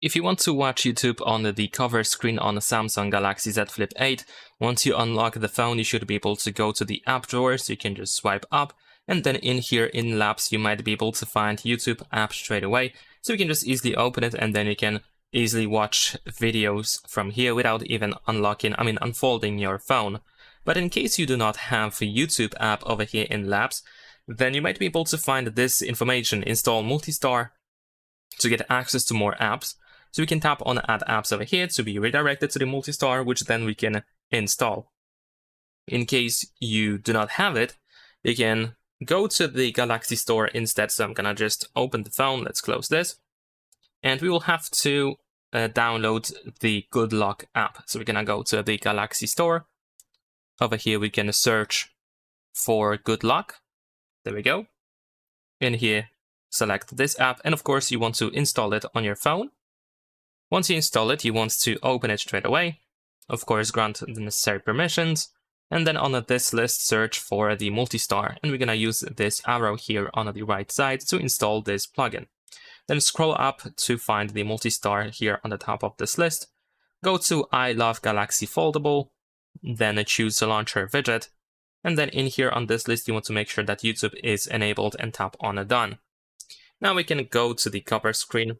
If you want to watch YouTube on the cover screen on a Samsung Galaxy Z Flip 8, once you unlock the phone, you should be able to go to the app drawer, so you can just swipe up, and then in here in Labs, you might be able to find YouTube app straight away, so you can just easily open it, and then you can easily watch videos from here without even unfolding your phone. But in case you do not have a YouTube app over here in Labs, then you might be able to find this information: install Multistar to get access to more apps. So we can tap on Add Apps over here to be redirected to the Multistar, which then we can install. In case you do not have it, you can go to the Galaxy Store instead. So I'm gonna just open the phone, let's close this, and we will have to download the Good Luck app. So we're gonna go to the Galaxy Store. Over here we can search for Good Luck. There we go. In here, select this app, and of course you want to install it on your phone. Once you install it, you want to open it straight away. Of course, grant the necessary permissions. And then on this list, search for the Multistar. And we're going to use this arrow here on the right side to install this plugin. Then scroll up to find the Multistar here on the top of this list. Go to I Love Galaxy Foldable. Then choose the Launcher widget. And then in here on this list, you want to make sure that YouTube is enabled and tap on Done. Now we can go to the cover screen.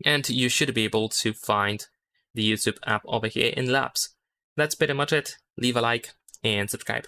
And you should be able to find the YouTube app over here in Labs. That's pretty much it. Leave a like and subscribe.